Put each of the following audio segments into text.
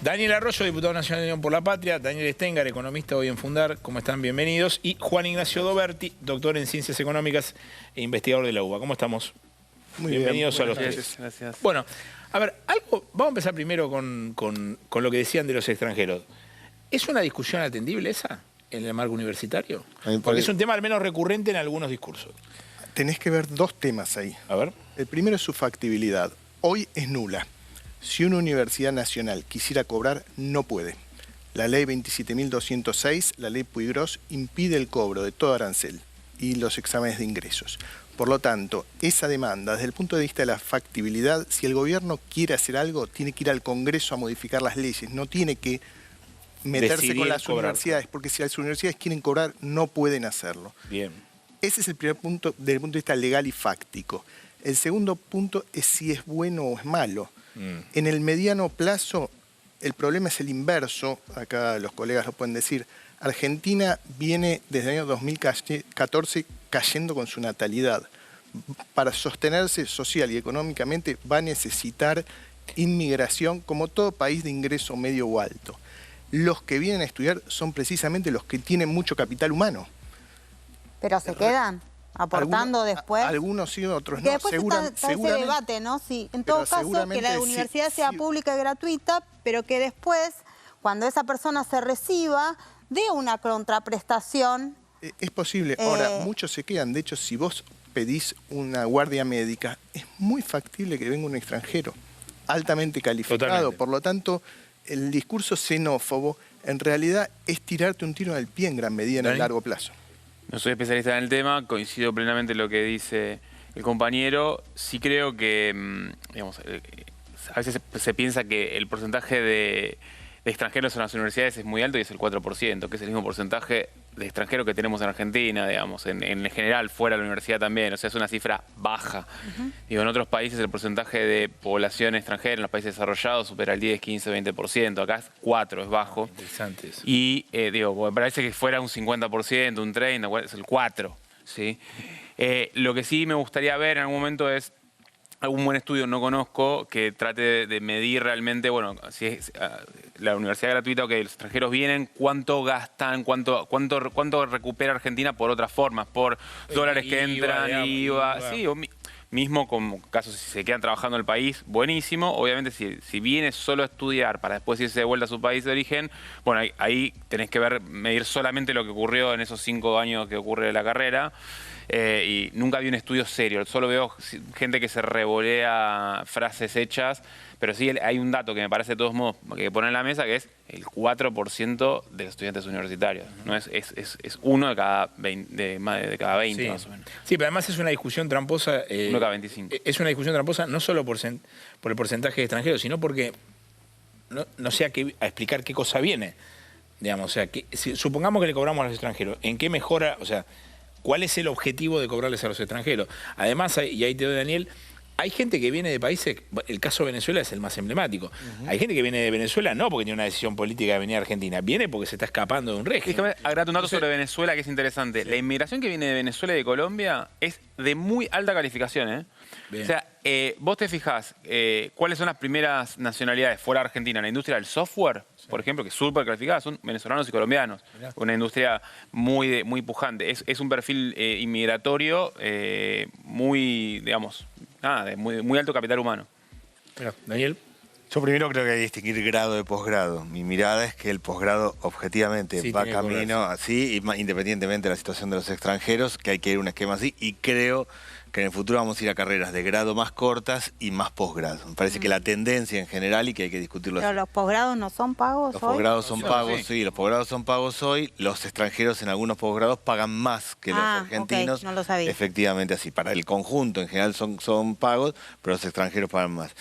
Daniel Arroyo, diputado nacional de Unión por la Patria, Daniel Stengar, economista hoy en Fundar, ¿cómo están? Bienvenidos. Y Juan Ignacio Doberti, doctor en Ciencias Económicas e investigador de la UBA. ¿Cómo estamos? Muy Bienvenidos bien, a los buenas tres. noches. Gracias. Bueno, a ver, vamos a empezar primero con lo que decían de los extranjeros. ¿Es una discusión atendible esa en el marco universitario? Porque es un tema al menos recurrente en algunos discursos. Tenés que ver dos temas ahí. A ver. El primero es su factibilidad. Hoy es nula. Si una universidad nacional quisiera cobrar, no puede. La ley 27.206, la ley Puigros, impide el cobro de todo arancel y los exámenes de ingresos. Por lo tanto, esa demanda, desde el punto de vista de la factibilidad, si el gobierno quiere hacer algo, tiene que ir al Congreso a modificar las leyes, no tiene que meterse Decidir con las cobrar. universidades, porque si las universidades quieren cobrar, no pueden hacerlo. Bien. Ese es el primer punto desde el punto de vista legal y fáctico. El segundo punto es si es bueno o es malo. En el mediano plazo, el problema es el inverso. Acá los colegas lo pueden decir. Argentina viene desde el año 2014 cayendo con su natalidad. Para sostenerse social y económicamente va a necesitar inmigración como todo país de ingreso medio o alto. Los que vienen a estudiar son precisamente los que tienen mucho capital humano. ¿Pero se quedan aportando después? Algunos sí, otros Que no. después está ese debate, ¿no? Si, en todo caso, que la universidad sea pública y gratuita, pero que después, cuando esa persona se reciba, dé una contraprestación. Es posible. Ahora, muchos se quedan. De hecho, si vos pedís una guardia médica, es muy factible que venga un extranjero altamente calificado. Totalmente. Por lo tanto, el discurso xenófobo en realidad es tirarte un tiro en el pie en gran medida en el largo plazo. No soy especialista en el tema, coincido plenamente en lo que dice el compañero. Sí creo que, digamos, a veces se piensa que el porcentaje de extranjeros en las universidades es muy alto y es el 4%, que es el mismo porcentaje de extranjeros que tenemos en Argentina, digamos, en general, fuera de la universidad también. O sea, es una cifra baja. Digo, en otros países el porcentaje de población extranjera, en los países desarrollados, supera el 10, 15, 20%. Acá es 4, es bajo. Interesante eso. Y, digo, me parece que fuera un 50%, un 30%, es el 4%, ¿sí? Lo que sí me gustaría ver en algún momento es algún buen estudio, no conozco, que trate de medir realmente, bueno, si es la universidad gratuita o que los extranjeros vienen, cuánto gastan, cuánto recupera Argentina por otras formas, por dólares que entran, IVA. Sí, o mismo con casos si se quedan trabajando en el país, buenísimo. Obviamente si viene solo a estudiar para después irse de vuelta a su país de origen, bueno, ahí tenés que medir solamente lo que ocurrió en esos 5 años que ocurre la carrera. Y nunca vi un estudio serio, solo veo gente que se revolea frases hechas, pero sí hay un dato que me parece de todos modos que poner en la mesa, que es el 4% de los estudiantes universitarios. ¿No? Es uno de cada 20, de cada 20 Sí. más o menos. Sí, pero además es una discusión tramposa. Uno de cada 25. Es una discusión tramposa no solo por el porcentaje de extranjeros, sino porque no sé a explicar qué cosa viene. Digamos, o sea, supongamos que le cobramos a los extranjeros, ¿en qué mejora? O sea, ¿cuál es el objetivo de cobrarles a los extranjeros? Además, y ahí te doy, Daniel, hay gente que viene de países, el caso de Venezuela es el más emblemático. Hay gente que viene de Venezuela no porque tiene una decisión política de venir a Argentina, viene porque se está escapando de un régimen. Déjame agregarte un dato sobre Venezuela que es interesante. La inmigración que viene de Venezuela y de Colombia es de muy alta calificación, ¿eh? Bien. O sea, vos te fijás cuáles son las primeras nacionalidades fuera de Argentina en la industria del software, por ejemplo, que es súper calificada, son venezolanos y colombianos. Mirá. Una industria muy pujante. Es un perfil inmigratorio muy, digamos, de muy alto capital humano. Mira, Daniel. Yo primero creo que hay que distinguir grado de posgrado. Mi mirada es que el posgrado objetivamente Sí, va tiene que camino así, independientemente de la situación de los extranjeros, que hay que ir a un esquema así, y creo que en el futuro vamos a ir a carreras de grado más cortas y más posgrado. Me parece que la tendencia en general y que hay que discutirlo ¿Pero así. los posgrados no son pagos Los hoy? posgrados son pagos, sí. sí, los posgrados son pagos hoy. Los extranjeros en algunos posgrados pagan más que los argentinos. Ok, no lo sabía. Efectivamente así. Para el conjunto en general son pagos, pero los extranjeros pagan más.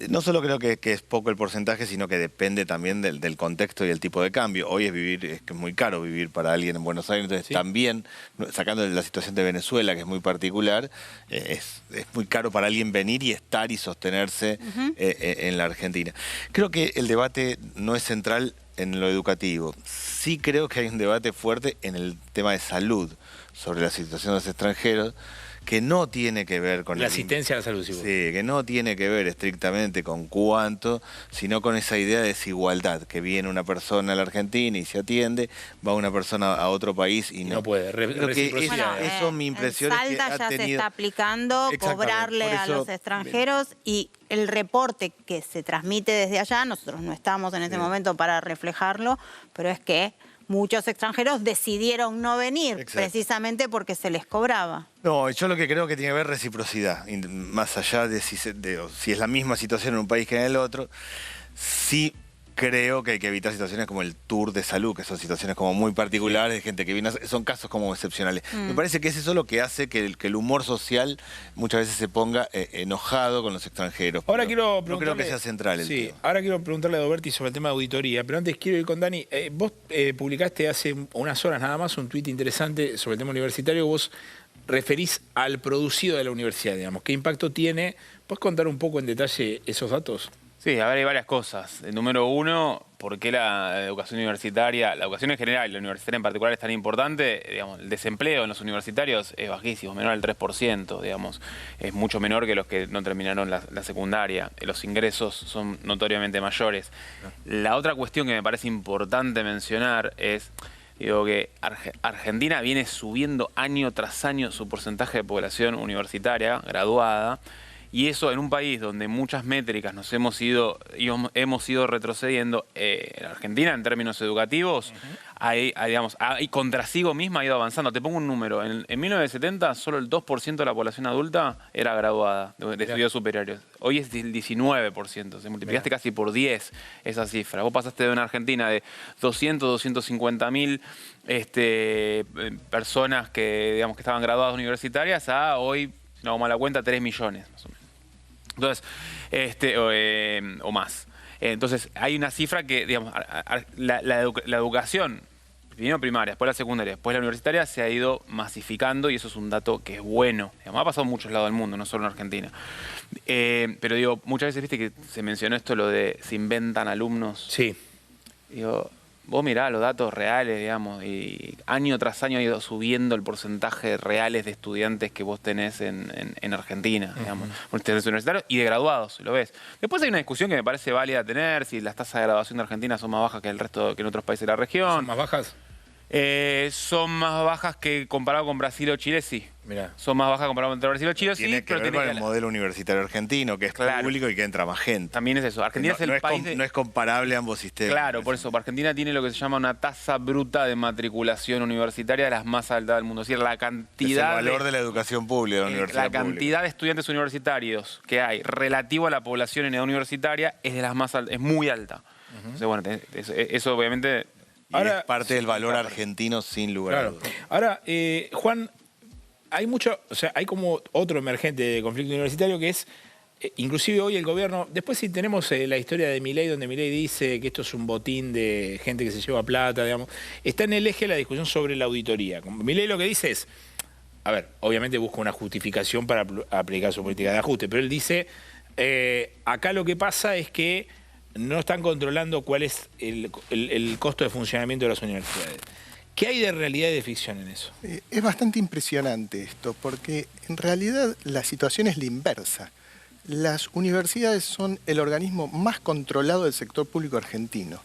No solo creo que es poco el porcentaje, sino que depende también del contexto y el tipo de cambio. Hoy es que es muy caro vivir para alguien en Buenos Aires, entonces Sí. también, sacando la situación de Venezuela, que es muy particular, es muy caro para alguien venir y estar y sostenerse en la Argentina. Creo que el debate no es central en lo educativo. Sí creo que hay un debate fuerte en el tema de salud sobre la situación de los extranjeros, que no tiene que ver con la asistencia a la salud. Sí, que no tiene que ver estrictamente con cuánto, sino con esa idea de desigualdad, que viene una persona a la Argentina y se atiende, va una persona a otro país y no puede. Eso mi impresión es que ha ya tenido... se está aplicando cobrarle a los extranjeros y el reporte que se transmite desde allá, nosotros no estamos en este momento para reflejarlo, pero es que muchos extranjeros decidieron no venir precisamente porque se les cobraba. No, yo lo que creo que tiene que ver reciprocidad, más allá de si es la misma situación en un país que en el otro. Sí creo que hay que evitar situaciones como el tour de salud, que son situaciones como muy particulares, de gente que viene, son casos como excepcionales. Me parece que es eso lo que hace que el humor social muchas veces se ponga enojado con los extranjeros. Ahora quiero preguntarle, no creo que sea central el tema. Ahora quiero preguntarle a Doberti sobre el tema de auditoría, pero antes quiero ir con Dani. Vos publicaste hace unas horas nada más un tuit interesante sobre el tema universitario. Vos referís al producido de la universidad, digamos. ¿Qué impacto tiene? ¿Puedes contar un poco en detalle esos datos? Sí, a ver, hay varias cosas. El número uno, ¿por qué la educación universitaria, la educación en general y la universitaria en particular es tan importante? Digamos, el desempleo en los universitarios es bajísimo, menor al 3%, digamos. Es mucho menor que los que no terminaron la secundaria. Los ingresos son notoriamente mayores. La otra cuestión que me parece importante mencionar es... Digo que Argentina viene subiendo año tras año su porcentaje de población universitaria, graduada, y eso en un país donde muchas métricas nos hemos ido retrocediendo. En Argentina, en términos educativos, contra sí misma ha ido avanzando. Te pongo un número. En 1970, solo el 2% de la población adulta era graduada de estudios superiores. Hoy es el 19%. Se multiplicaste casi por 10 esa cifra. Vos pasaste de una Argentina de 250.000 personas que estaban graduadas universitarias a hoy, si no hago mala cuenta, 3 millones más o menos. Entonces, o más. Entonces, hay una cifra que, digamos, la educación, primero primaria, después la secundaria, después la universitaria, se ha ido masificando y eso es un dato que es bueno. Digamos, ha pasado en muchos lados del mundo, no solo en Argentina. Pero digo, muchas veces viste que se mencionó esto, lo de se inventan alumnos. Sí. Digo, vos mirá los datos reales, digamos, y año tras año ha ido subiendo el porcentaje de reales de estudiantes que vos tenés en Argentina, digamos, universitarios y de graduados, lo ves. Después hay una discusión que me parece válida tener, si las tasas de graduación de Argentina son más bajas que el resto, que en otros países de la región. ¿Son más bajas? Son más bajas que comparado con Brasil o Chile, sí. Mirá. Son más bajas comparado con Brasil o Chile, sí. Tiene que ver con el modelo universitario argentino, que es público y que entra más gente. También es eso. Argentina es el país no es comparable ambos sistemas. Claro, por eso. Argentina tiene lo que se llama una tasa bruta de matriculación universitaria de las más altas del mundo. Es decir, la cantidad... Es el valor de la educación pública, de la universidad pública. La cantidad de estudiantes universitarios que hay relativo a la población en edad universitaria es de las más altas, es muy alta. Entonces, bueno, eso obviamente... Ahora, es parte del valor argentino sin lugar a dudas. Ahora, Juan, hay como otro emergente de conflicto universitario que es, inclusive hoy el gobierno, después si tenemos la historia de Milei, donde Milei dice que esto es un botín de gente que se lleva plata, digamos, está en el eje la discusión sobre la auditoría. Milei lo que dice es, a ver, obviamente busca una justificación para aplicar su política de ajuste, pero él dice, acá lo que pasa es que no están controlando cuál es el costo de funcionamiento de las universidades. ¿Qué hay de realidad y de ficción en eso? Es bastante impresionante esto, porque en realidad la situación es la inversa. Las universidades son el organismo más controlado del sector público argentino.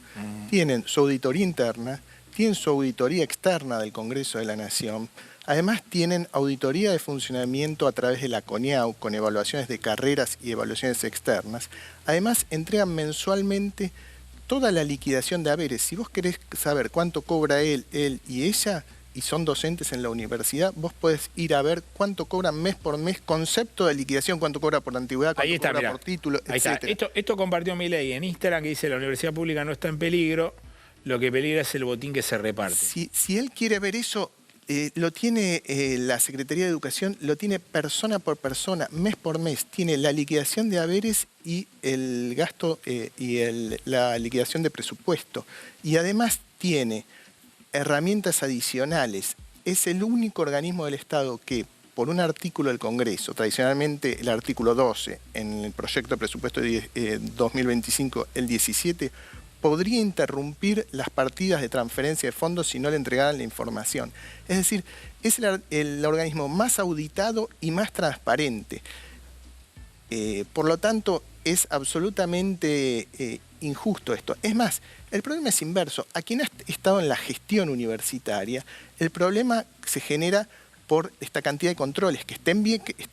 Tienen su auditoría interna, tienen su auditoría externa del Congreso de la Nación. Además tienen auditoría de funcionamiento a través de la CONIAU, con evaluaciones de carreras y evaluaciones externas. Además entregan mensualmente toda la liquidación de haberes. Si vos querés saber cuánto cobra él y ella, y son docentes en la universidad, vos podés ir a ver cuánto cobran mes por mes, concepto de liquidación, cuánto cobra por antigüedad, cuánto cobra por título, etc. Esto compartió Milei en Instagram, que dice la universidad pública no está en peligro, lo que peligra es el botín que se reparte. Si él quiere ver eso, lo tiene la Secretaría de Educación, lo tiene persona por persona, mes por mes. Tiene la liquidación de haberes y el gasto y la liquidación de presupuesto. Y además tiene herramientas adicionales. Es el único organismo del Estado que, por un artículo del Congreso, tradicionalmente el artículo 12, en el proyecto de presupuesto de 2025, el 17, podría interrumpir las partidas de transferencia de fondos si no le entregaran la información. Es decir, es el organismo más auditado y más transparente. Por lo tanto, es absolutamente injusto esto. Es más, el problema es inverso. A quien ha estado en la gestión universitaria, el problema se genera por esta cantidad de controles que está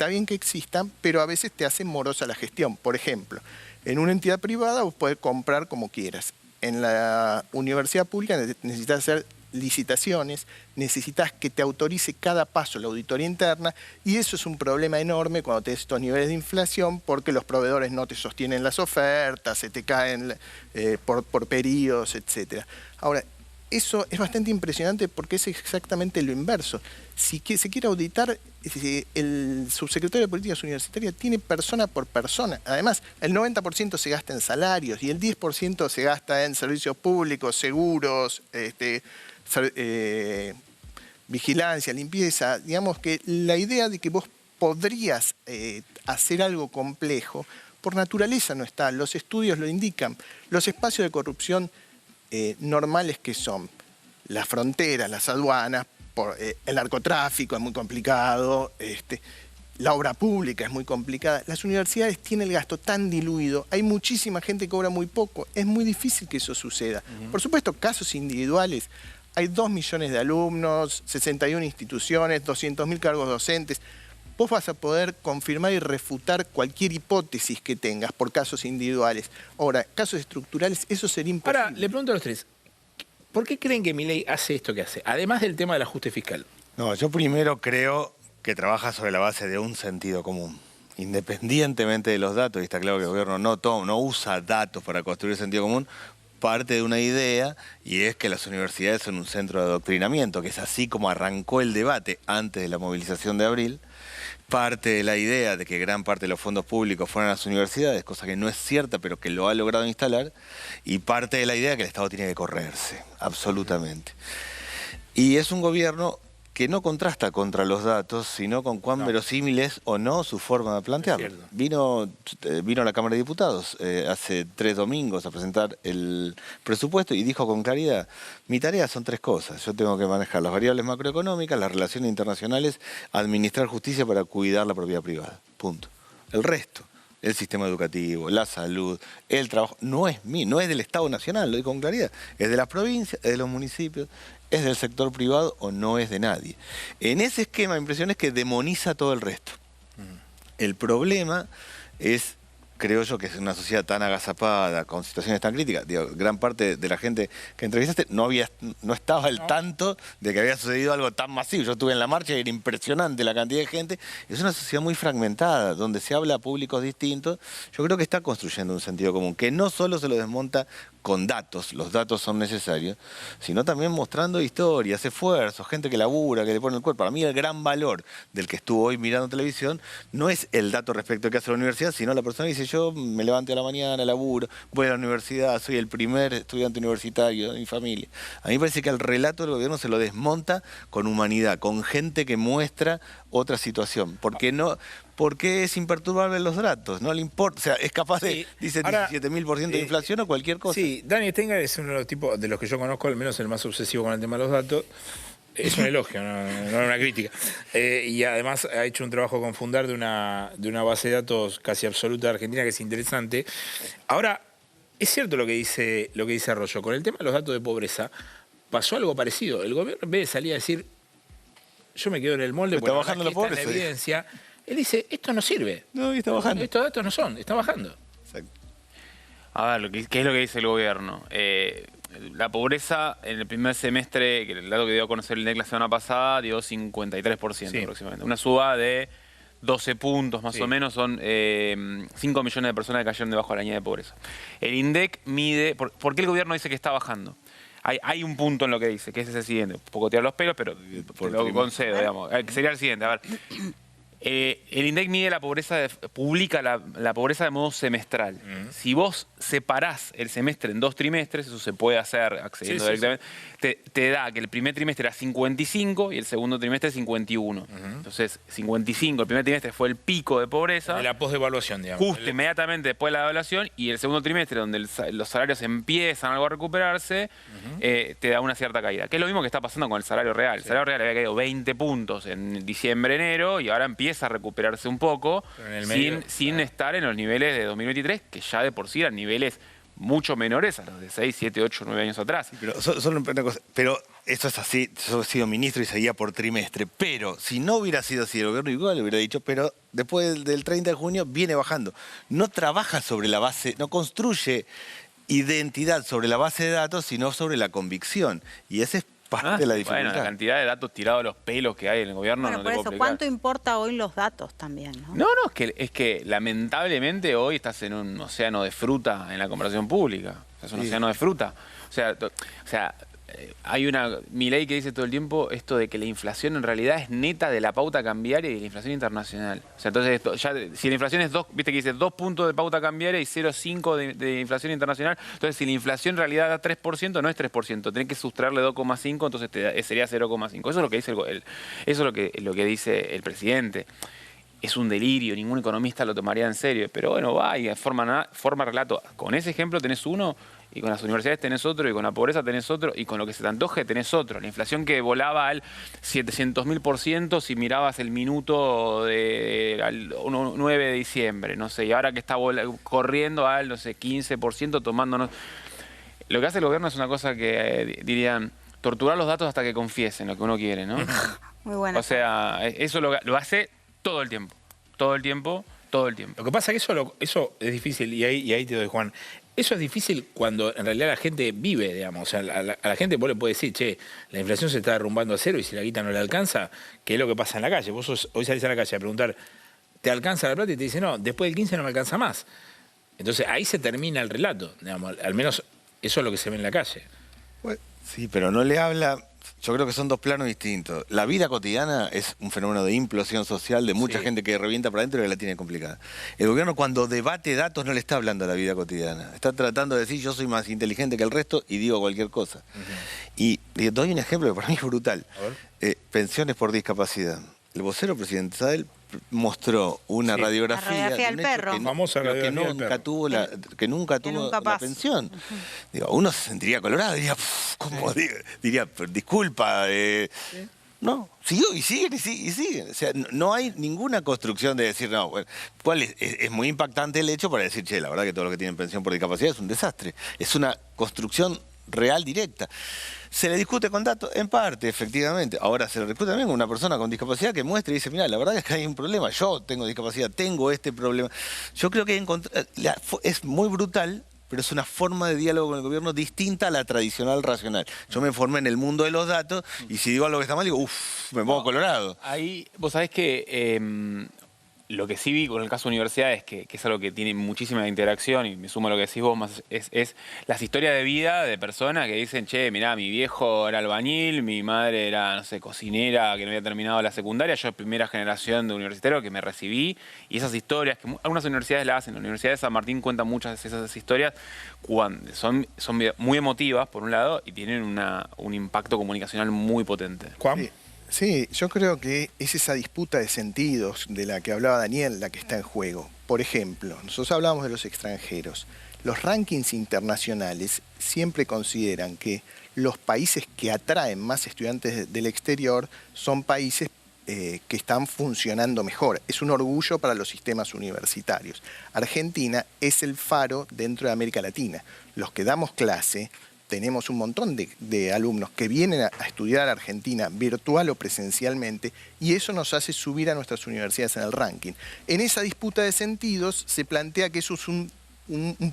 bien que existan, pero a veces te hacen morosa la gestión. Por ejemplo, en una entidad privada vos podés comprar como quieras. En la universidad pública necesitas hacer licitaciones, necesitas que te autorice cada paso la auditoría interna, y eso es un problema enorme cuando tenés estos niveles de inflación, porque los proveedores no te sostienen las ofertas, se te caen por periodos, etc. Ahora, eso es bastante impresionante porque es exactamente lo inverso. Si se quiere auditar, el subsecretario de Políticas Universitarias tiene persona por persona. Además, el 90% se gasta en salarios y el 10% se gasta en servicios públicos, seguros, vigilancia, limpieza. Digamos que la idea de que vos podrías hacer algo complejo, por naturaleza no está. Los estudios lo indican. Los espacios de corrupción normales que son las fronteras, las aduanas, el narcotráfico es muy complicado, la obra pública es muy complicada. Las universidades tienen el gasto tan diluido, hay muchísima gente que cobra muy poco, es muy difícil que eso suceda. Por supuesto, casos individuales, hay 2 millones de alumnos, 61 instituciones, 200.000 cargos docentes. Vos vas a poder confirmar y refutar cualquier hipótesis que tengas por casos individuales. Ahora, casos estructurales, eso sería imposible. Ahora, le pregunto a los tres, ¿por qué creen que Milei hace esto que hace? Además del tema del ajuste fiscal. No, yo primero creo que trabaja sobre la base de un sentido común. Independientemente de los datos, y está claro que el gobierno no usa datos para construir sentido común, parte de una idea, y es que las universidades son un centro de adoctrinamiento, que es así como arrancó el debate antes de la movilización de abril. Parte de la idea de que gran parte de los fondos públicos fueran a las universidades, cosa que no es cierta, pero que lo ha logrado instalar, y parte de la idea que el Estado tiene que correrse, absolutamente. Y es un gobierno que no contrasta contra los datos, sino con cuán verosímil es o no su forma de plantearlo. Vino a la Cámara de Diputados hace 3 domingos a presentar el presupuesto y dijo con claridad, mi tarea son 3 cosas. Yo tengo que manejar las variables macroeconómicas, las relaciones internacionales, administrar justicia para cuidar la propiedad privada. Punto. El resto, el sistema educativo, la salud, el trabajo, no es mío, no es del Estado Nacional, lo digo con claridad. Es de las provincias, es de los municipios, es del sector privado o no es de nadie. En ese esquema, mi impresión es que demoniza todo el resto. El problema es, creo yo, que es una sociedad tan agazapada, con situaciones tan críticas. Digo, gran parte de la gente que entrevistaste no estaba al tanto de que había sucedido algo tan masivo. Yo estuve en la marcha y era impresionante la cantidad de gente. Es una sociedad muy fragmentada, donde se habla a públicos distintos. Yo creo que está construyendo un sentido común, que no solo se lo desmonta con datos, los datos son necesarios, sino también mostrando historias, esfuerzos, gente que labura, que le pone el cuerpo. Para mí el gran valor del que estuvo hoy mirando televisión no es el dato respecto a qué hace la universidad, sino la persona que dice, yo me levanto a la mañana, laburo, voy a la universidad, soy el primer estudiante universitario de mi familia. A mí me parece que el relato del gobierno se lo desmonta con humanidad, con gente que muestra otra situación. Porque es imperturbable los datos, no le importa, o sea, es capaz de, dice, 17.000% de inflación o cualquier cosa. Sí, Dani Stenger es uno de los tipos de los que yo conozco, al menos el más obsesivo con el tema de los datos. Es un elogio, no una crítica. Y además ha hecho un trabajo con Fundar de una base de datos casi absoluta de Argentina que es interesante. Ahora, es cierto lo que dice Arroyo, con el tema de los datos de pobreza pasó algo parecido. El gobierno, en vez de salir a decir, yo me quedo en el molde, está bajando la pobreza, la evidencia, él dice, esto no sirve. No, y está bajando. Estos datos no son, está bajando. Exacto. A ver, ¿qué es lo que dice el gobierno? La pobreza en el primer semestre, que el dato que dio a conocer el INDEC la semana pasada, dio 53% aproximadamente. Una suba de 12 puntos más o menos, son 5 millones de personas que cayeron debajo de la línea de pobreza. El INDEC mide, ¿por qué el gobierno dice que está bajando? Hay un punto en lo que dice, que es ese siguiente. Un poco tirar los pelos, pero te lo concedo, digamos. Sería el siguiente, a ver. El INDEC mide la pobreza, publica la pobreza de modo semestral. Si vos separás el semestre en 2 trimestres, eso se puede hacer accediendo directamente, te da que el primer trimestre era 55 y el segundo trimestre 51. Entonces, 55, el primer trimestre fue el pico de pobreza. De la posdevaluación, digamos. Justo inmediatamente después de la devaluación, y el segundo trimestre, donde los salarios empiezan algo a recuperarse, te da una cierta caída. Que es lo mismo que está pasando con el salario real. El salario real había caído 20 puntos en diciembre, enero, y ahora empieza a recuperarse un poco, sin estar en los niveles de 2023, que ya de por sí eran niveles mucho menores a los de 6, 7, 8, 9 años atrás. Sí, pero solo una cosa, pero esto es así, yo he sido ministro y seguía por trimestre, pero si no hubiera sido así, el gobierno igual le hubiera dicho, pero después del 30 de junio viene bajando. No trabaja sobre la base, no construye identidad sobre la base de datos, sino sobre la convicción. Y ese es parte de la dificultad. Bueno, la cantidad de datos tirados a los pelos que hay en el gobierno Bueno, no te por puedo eso, explicar. ¿cuánto importa hoy los datos también? No, No, es que lamentablemente hoy estás en un océano de fruta en la comparación pública. Es un océano de fruta. O sea, hay una Milei que dice todo el tiempo esto de que la inflación en realidad es neta de la pauta cambiaria y de la inflación internacional. O sea, entonces, si la inflación es 2, viste que dice 2 puntos de pauta cambiaria y 0,5 de inflación internacional, entonces si la inflación en realidad da 3%, no es 3%, tenés que sustraerle 2,5, entonces sería 0,5. Eso es lo que dice eso es lo que dice el presidente. Es un delirio, ningún economista lo tomaría en serio, pero bueno, va y forma relato. Con ese ejemplo tenés uno, y con las universidades tenés otro, y con la pobreza tenés otro, y con lo que se te antoje tenés otro. La inflación que volaba al 700.000% si mirabas el minuto al 9 de diciembre, no sé, y ahora que está corriendo al, no sé, 15%, tomándonos... Lo que hace el gobierno es una cosa que dirían, torturar los datos hasta que confiesen lo que uno quiere, ¿no? muy bueno. O sea, eso lo hace todo el tiempo, todo el tiempo, todo el tiempo. Lo que pasa es que eso es difícil, y ahí te doy, Juan. Eso es difícil cuando en realidad la gente vive, digamos. O sea, a la gente vos le podés decir, che, la inflación se está derrumbando a cero y si la guita no le alcanza, ¿qué es lo que pasa en la calle? Vos hoy salís a la calle a preguntar, ¿te alcanza la plata? Y te dice, no, después del 15 no me alcanza más. Entonces ahí se termina el relato, digamos. Al menos eso es lo que se ve en la calle. Sí, pero no le habla... Yo creo que son 2 planos distintos. La vida cotidiana es un fenómeno de implosión social, de mucha gente que revienta para adentro y que la tiene complicada. El gobierno cuando debate datos no le está hablando a la vida cotidiana. Está tratando de decir yo soy más inteligente que el resto y digo cualquier cosa. Y doy un ejemplo que para mí es brutal. Pensiones por discapacidad. El vocero presidencial mostró una radiografía La radiografía del perro. Que nunca tuvo la pensión. Digo, uno se sentiría colorado, diría, ¿cómo? Diría, disculpa, no, siguió y siguen y siguen. O sea, no hay ninguna construcción de decir, no, bueno, ¿cuál es muy impactante el hecho para decir, che, la verdad que todos los que tienen pensión por discapacidad es un desastre. Es una construcción real directa. ¿Se le discute con datos? En parte, efectivamente. Ahora se le discute también con una persona con discapacidad que muestre y dice, mira, la verdad es que hay un problema. Yo tengo discapacidad, tengo este problema. Yo creo que es muy brutal, pero es una forma de diálogo con el gobierno distinta a la tradicional racional. Yo me formé en el mundo de los datos y si digo algo que está mal, digo, me pongo colorado. Ahí, vos sabés que lo que sí vi con el caso de universidades, que es algo que tiene muchísima interacción, y me sumo a lo que decís vos, más es las historias de vida de personas que dicen, che, mirá, mi viejo era albañil, mi madre era, no sé, cocinera, que no había terminado la secundaria, yo primera generación de universitario que me recibí, y esas historias, que algunas universidades las hacen, la Universidad de San Martín cuenta muchas de esas historias, son muy emotivas, por un lado, y tienen un impacto comunicacional muy potente. Juan. Sí, yo creo que es esa disputa de sentidos de la que hablaba Daniel la que está en juego. Por ejemplo, nosotros hablamos de los extranjeros. Los rankings internacionales siempre consideran que los países que atraen más estudiantes del exterior son países que están funcionando mejor. Es un orgullo para los sistemas universitarios. Argentina es el faro dentro de América Latina. Los que damos clase... Tenemos un montón de alumnos que vienen a estudiar a Argentina virtual o presencialmente y eso nos hace subir a nuestras universidades en el ranking. En esa disputa de sentidos se plantea que eso es un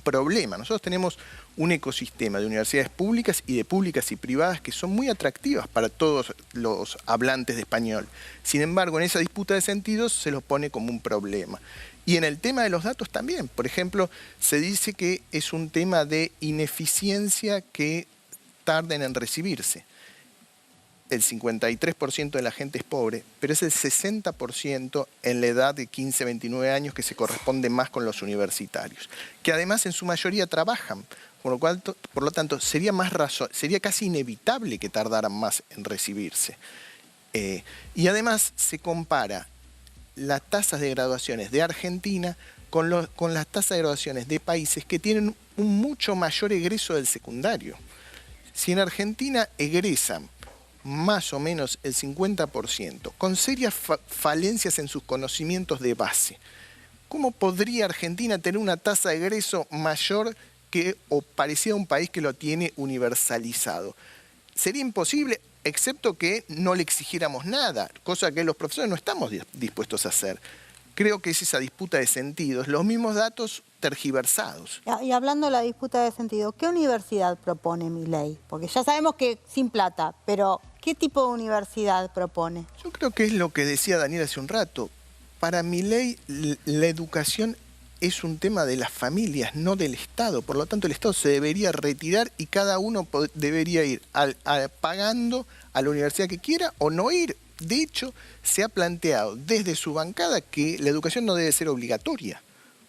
problema. Nosotros tenemos un ecosistema de universidades públicas y privadas que son muy atractivas para todos los hablantes de español. Sin embargo, en esa disputa de sentidos se lo pone como un problema. Y en el tema de los datos también. Por ejemplo, se dice que es un tema de ineficiencia que tarden en recibirse. el 53% de la gente es pobre, pero es el 60% en la edad de 15, 29 años que se corresponde más con los universitarios, que además en su mayoría trabajan, por lo tanto sería casi inevitable que tardaran más en recibirse. Y además se compara las tasas de graduaciones de Argentina con las tasas de graduaciones de países que tienen un mucho mayor egreso del secundario. Si en Argentina egresan más o menos el 50%, con serias falencias en sus conocimientos de base, ¿cómo podría Argentina tener una tasa de egreso mayor o parecida a un país que lo tiene universalizado? Sería imposible, excepto que no le exigiéramos nada, cosa que los profesores no estamos dispuestos a hacer. Creo que es esa disputa de sentidos, los mismos datos tergiversados. Y hablando de la disputa de sentido, ¿qué universidad propone Milei? Porque ya sabemos que sin plata, pero ¿qué tipo de universidad propone? Yo creo que es lo que decía Daniel hace un rato. Para Milei, la educación es un tema de las familias, no del Estado. Por lo tanto, el Estado se debería retirar y cada uno debería ir pagando a la universidad que quiera o no ir. De hecho, se ha planteado desde su bancada que la educación no debe ser obligatoria.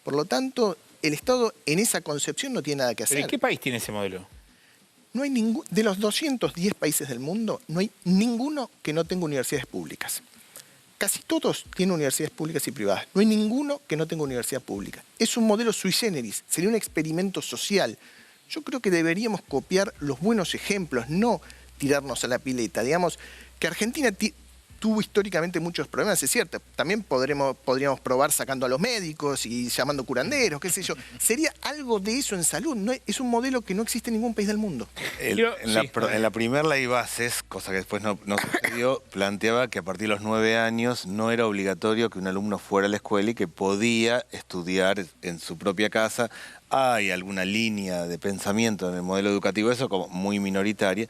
Por lo tanto, el Estado en esa concepción no tiene nada que hacer. ¿Pero en qué país tiene ese modelo? No hay de los 210 países del mundo, no hay ninguno que no tenga universidades públicas. Casi todos tienen universidades públicas y privadas. No hay ninguno que no tenga universidad pública. Es un modelo sui generis, sería un experimento social. Yo creo que deberíamos copiar los buenos ejemplos, no tirarnos a la pileta. Digamos que Argentina tuvo históricamente muchos problemas, es cierto. También podríamos probar sacando a los médicos y llamando curanderos, qué sé yo. Sería algo de eso en salud. No, es un modelo que no existe en ningún país del mundo. En la primera ley bases, cosa que después no sucedió, planteaba que a partir de los 9 años no era obligatorio que un alumno fuera a la escuela y que podía estudiar en su propia casa. Hay alguna línea de pensamiento en el modelo educativo, eso como muy minoritaria.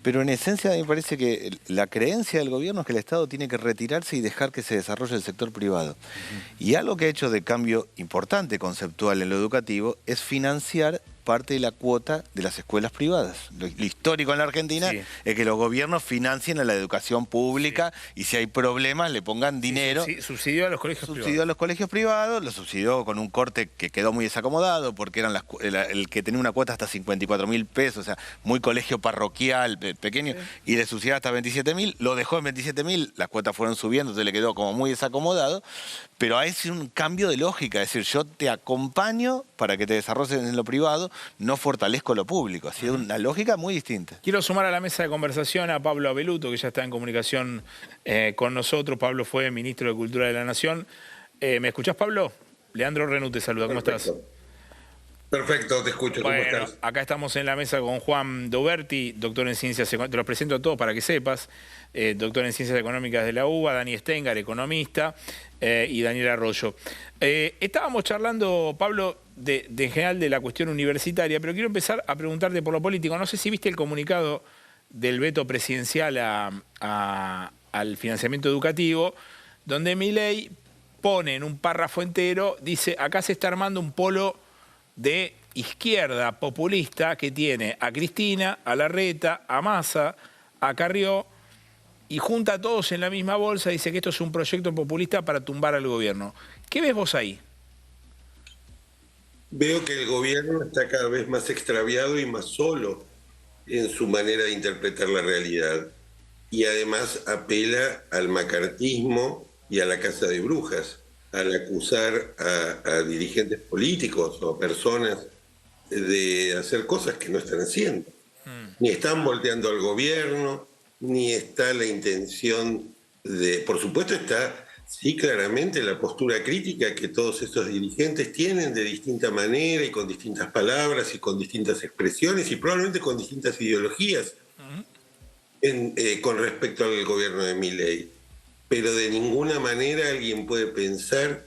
Pero en esencia me parece que la creencia del gobierno es que el Estado tiene que retirarse y dejar que se desarrolle el sector privado. Y algo que ha hecho de cambio importante conceptual en lo educativo es financiar parte de la cuota de las escuelas privadas. Lo histórico en la Argentina es que los gobiernos financien a la educación pública y si hay problemas le pongan dinero. Subsidió a los colegios privados. Subsidió a los colegios privados, lo subsidió con un corte que quedó muy desacomodado porque eran el que tenía una cuota hasta 54.000 pesos, o sea, muy colegio parroquial, pequeño, y le subsidió hasta 27.000, lo dejó en 27.000, las cuotas fueron subiendo, entonces le quedó como muy desacomodado, pero hay un cambio de lógica, es decir, yo te acompaño para que te desarrolles en lo privado, no fortalezco lo público. Ha sido una lógica muy distinta. Quiero sumar a la mesa de conversación a Pablo Abeluto, que ya está en comunicación con nosotros. Pablo fue ministro de Cultura de la Nación. ¿Me escuchás, Pablo? Leandro Renú te saluda. ¿Cómo estás? Perfecto, te escucho. ¿Cómo Bueno, estás? acá estamos en la mesa con Juan Doberti, doctor en Ciencias Económicas. Te los presento a todos para que sepas. Doctor en Ciencias Económicas de la UBA, Dani Stengar, economista, y Daniel Arroyo. Estábamos charlando, Pablo, en general de la cuestión universitaria, pero quiero empezar a preguntarte por lo político. No sé si viste el comunicado del veto presidencial al financiamiento educativo, donde Milei pone en un párrafo entero, dice, acá se está armando un polo de izquierda populista que tiene a Cristina, a Larreta, a Massa, a Carrió, y junta a todos en la misma bolsa, dice que esto es un proyecto populista para tumbar al gobierno. ¿Qué ves vos ahí? Veo que el gobierno está cada vez más extraviado y más solo en su manera de interpretar la realidad. Y además apela al macartismo y a la caza de brujas, al acusar a dirigentes políticos o a personas de hacer cosas que no están haciendo. Ni están volteando al gobierno, ni está la intención de... Por supuesto está, sí, claramente la postura crítica que todos estos dirigentes tienen de distinta manera y con distintas palabras y con distintas expresiones y probablemente con distintas ideologías con respecto al gobierno de Milei. Pero de ninguna manera alguien puede pensar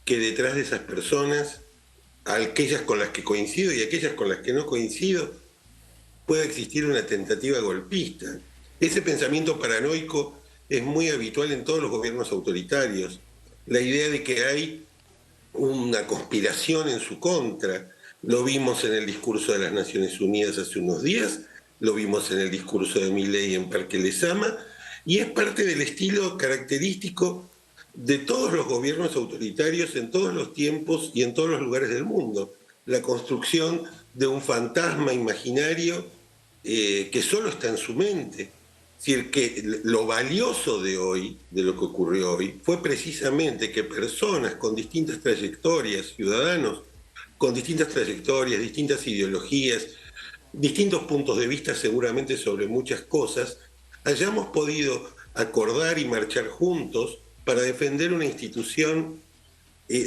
que detrás de esas personas, aquellas con las que coincido y aquellas con las que no coincido, pueda existir una tentativa golpista. Ese pensamiento paranoico es muy habitual en todos los gobiernos autoritarios. La idea de que hay una conspiración en su contra, lo vimos en el discurso de las Naciones Unidas hace unos días, lo vimos en el discurso de Milei en Parque Lezama, y es parte del estilo característico de todos los gobiernos autoritarios en todos los tiempos y en todos los lugares del mundo. La construcción de un fantasma imaginario que solo está en su mente. Es decir, que lo valioso de hoy, de lo que ocurrió hoy, fue precisamente que personas con distintas trayectorias, ciudadanos con distintas trayectorias, distintas ideologías, distintos puntos de vista seguramente sobre muchas cosas, hayamos podido acordar y marchar juntos para defender una institución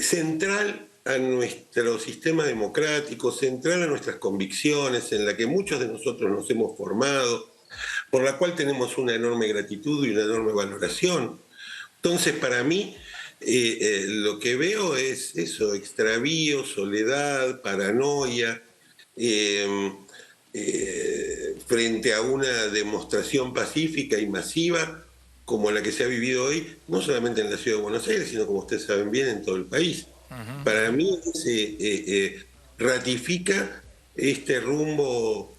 central a nuestro sistema democrático, central a nuestras convicciones, en la que muchos de nosotros nos hemos formado, por la cual tenemos una enorme gratitud y una enorme valoración. Entonces, para mí, lo que veo es eso: extravío, soledad, paranoia, frente a una demostración pacífica y masiva como la que se ha vivido hoy, no solamente en la ciudad de Buenos Aires, sino, como ustedes saben bien, en todo el país. Para mí se ratifica este rumbo